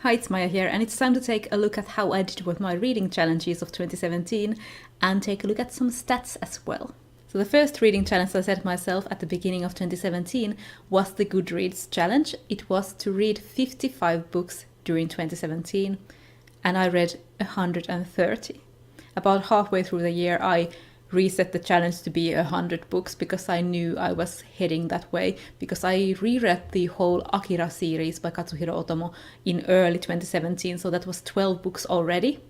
Hi, it's Maija here, and it's time to take a look at how I did with my reading challenges of 2017 and take a look at some stats as well. So the first reading challenge I set myself at the beginning of 2017 was the Goodreads challenge. It was to read 55 books during 2017, and I read 130. About halfway through the year, I reset the challenge to be 100 books because I knew I was heading that way, because I reread the whole Akira series by Katsuhiro Otomo in early 2017, so that was 12 books already.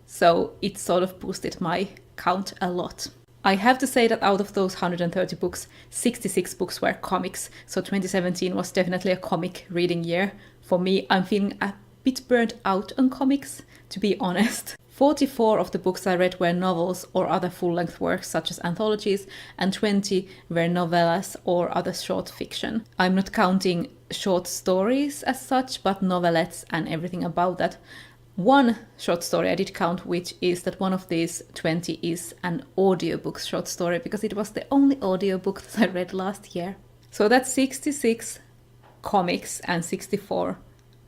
So it sort of boosted my count a lot. I have to say that out of those 130 books, 66 books were comics, so 2017 was definitely a comic reading year. For me, I'm feeling a bit burnt out on comics, to be honest. 44 of the books I read were novels or other full-length works such as anthologies, and 20 were novellas or other short fiction. I'm not counting short stories as such, but novelettes and everything about that. One short story I did count, which is that one of these 20 is an audiobook short story, because it was the only audiobook that I read last year. So that's 66 comics and 64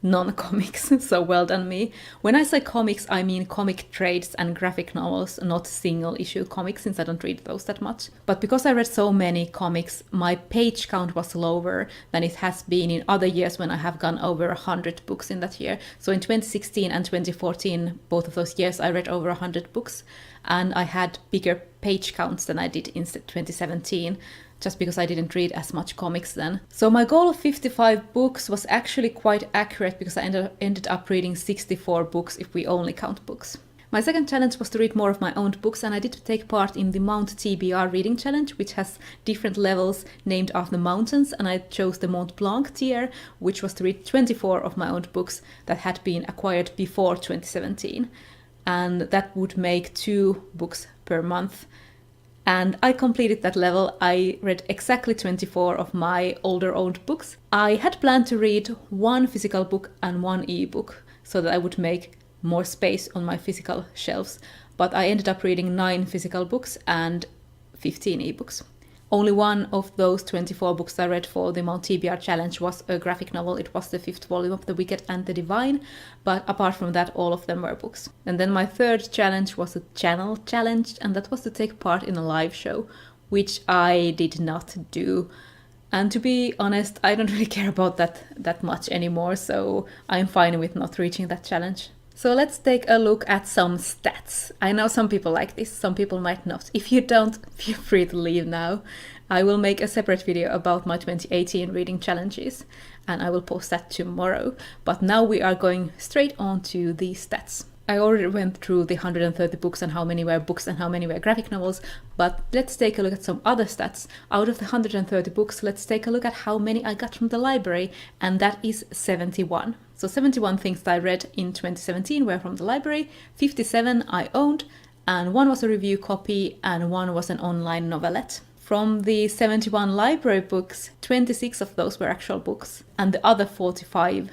non-comics, so well done me. When I say comics, I mean comic trades and graphic novels, not single-issue comics, since I don't read those that much. But because I read so many comics, my page count was lower than it has been in other years when I have gone over 100 books in that year. So in 2016 and 2014, both of those years, I read over 100 books, and I had bigger page counts than I did in 2017. Just because I didn't read as much comics then. So my goal of 55 books was actually quite accurate, because I ended up reading 64 books if we only count books. My second challenge was to read more of my own books, and I did take part in the Mount TBR reading challenge, which has different levels named after mountains, and I chose the Mont Blanc tier, which was to read 24 of my own books that had been acquired before 2017. And that would make 2 books per month. And I completed that level. I read exactly 24 of my older owned books. I had planned to read 1 physical book and 1 ebook, so that I would make more space on my physical shelves. But I ended up reading 9 physical books and 15 ebooks. Only one of those 24 books I read for the Mount TBR challenge was a graphic novel. It was the 5th volume of The Wicked and the Divine, but apart from that, all of them were books. And then my third challenge was a channel challenge, and that was to take part in a live show, which I did not do. And to be honest, I don't really care about that much anymore, so I'm fine with not reaching that challenge. So let's take a look at some stats. I know some people like this, some people might not. If you don't, feel free to leave now. I will make a separate video about my 2018 reading challenges, and I will post that tomorrow. But now we are going straight on to the stats. I already went through the 130 books and how many were books and how many were graphic novels, but let's take a look at some other stats. Out of the 130 books, let's take a look at how many I got from the library, and that is 71. So 71 things that I read in 2017 were from the library, 57 I owned, and 1 was a review copy and 1 was an online novelette. From the 71 library books, 26 of those were actual books, and the other 45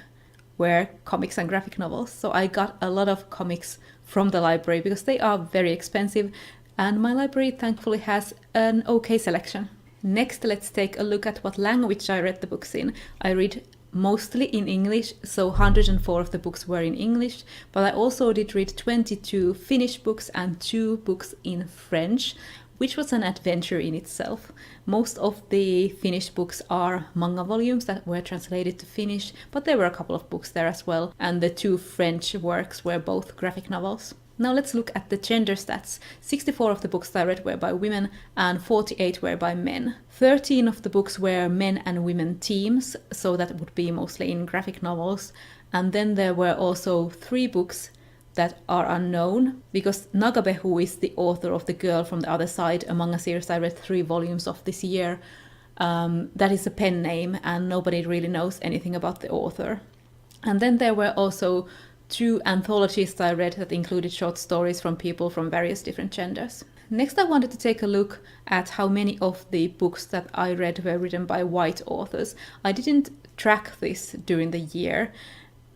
were comics and graphic novels. So I got a lot of comics from the library because they are very expensive, and my library thankfully has an okay selection. Next, let's take a look at what language I read the books in. I read mostly in English, so 104 of the books were in English, but I also did read 22 Finnish books and 2 books in French, which was an adventure in itself. Most of the Finnish books are manga volumes that were translated to Finnish, but there were a couple of books there as well, and the 2 French works were both graphic novels. Now let's look at the gender stats. 64 of the books I read were by women and 48 were by men. 13 of the books were men and women teams, so that would be mostly in graphic novels. And then there were also 3 books that are unknown, because Nagabe, who is the author of The Girl from the Other Side, a manga series I read 3 volumes of this year, that is a pen name and nobody really knows anything about the author. And then there were also 2 anthologies I read that included short stories from people from various different genders. Next, I wanted to take a look at how many of the books that I read were written by white authors. I didn't track this during the year,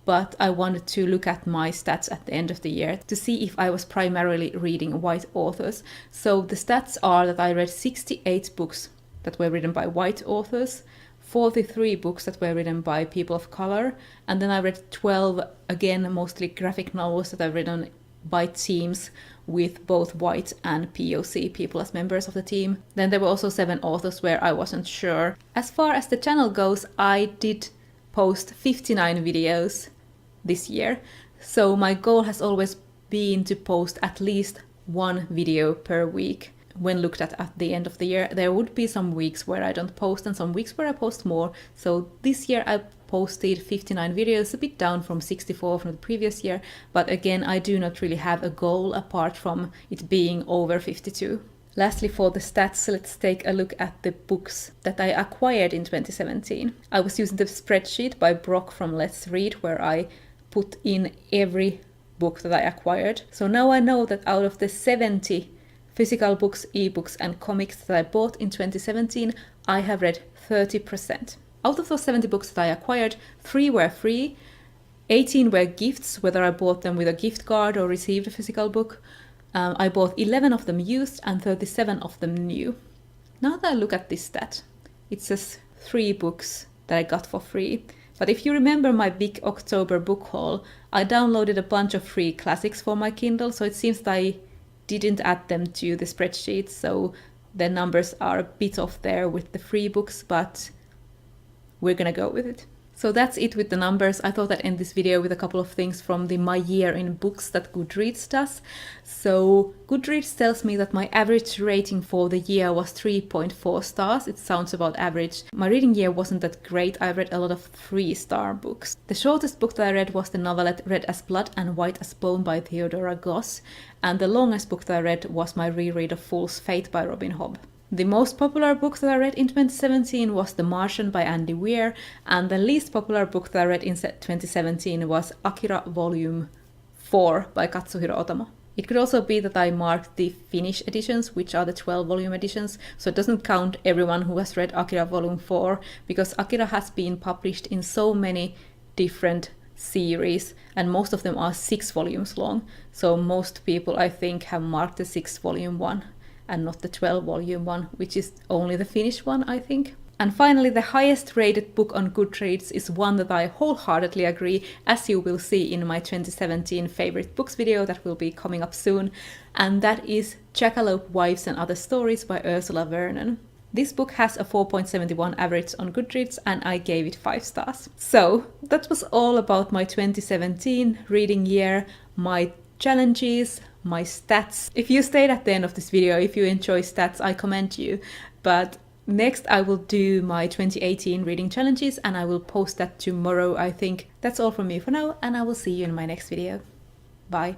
but I wanted to look at my stats at the end of the year to see if I was primarily reading white authors. So the stats are that I read 68 books that were written by white authors, 43 books that were written by people of color, and then I read 12, again, mostly graphic novels that I've written by teams with both white and POC people as members of the team. Then there were also 7 authors where I wasn't sure. As far as the channel goes, I did post 59 videos this year, so my goal has always been to post at least 1 video per week. When looked at the end of the year, there would be some weeks where I don't post and some weeks where I post more. So this year I posted 59 videos, a bit down from 64 from the previous year, but again, I do not really have a goal apart from it being over 52. Lastly, for the stats, let's take a look at the books that I acquired in 2017. I was using the spreadsheet by Brock from Let's Read, where I put in every book that I acquired. So now I know that out of the 70 physical books, ebooks and comics that I bought in 2017, I have read 30%. Out of those 70 books that I acquired, 3 were free, 18 were gifts, whether I bought them with a gift card or received a physical book. I bought 11 of them used and 37 of them new. Now that I look at this stat, it says 3 books that I got for free. But if you remember my big October book haul, I downloaded a bunch of free classics for my Kindle, so it seems that I didn't add them to the spreadsheet, so the numbers are a bit off there with the free books, but we're gonna go with it. So that's it with the numbers. I thought I'd end this video with a couple of things from the My Year in Books that Goodreads does. So Goodreads tells me that my average rating for the year was 3.4 stars. It sounds about average. My reading year wasn't that great. I read a lot of 3-star books. The shortest book that I read was the novelette Red as Blood and White as Bone by Theodora Goss. And the longest book that I read was my reread of Fool's Fate by Robin Hobb. The most popular book that I read in 2017 was The Martian by Andy Weir, and the least popular book that I read in 2017 was Akira Volume 4 by Katsuhiro Otomo. It could also be that I marked the Finnish editions, which are the 12-volume editions, so it doesn't count everyone who has read Akira Volume 4, because Akira has been published in so many different series, and most of them are 6 volumes long, so most people, I think, have marked the 6-volume one and not the 12-volume one, which is only the Finnish one, I think. And finally, the highest rated book on Goodreads is one that I wholeheartedly agree, as you will see in my 2017 favorite books video that will be coming up soon, and that is Jackalope Wives and Other Stories by Ursula Vernon. This book has a 4.71 average on Goodreads and I gave it 5 stars. So that was all about my 2017 reading year, my challenges, my stats. If you stayed at the end of this video, if you enjoy stats, I commend you. But next I will do my 2018 reading challenges and I will post that tomorrow, I think. That's all from me for now, and I will see you in my next video. Bye.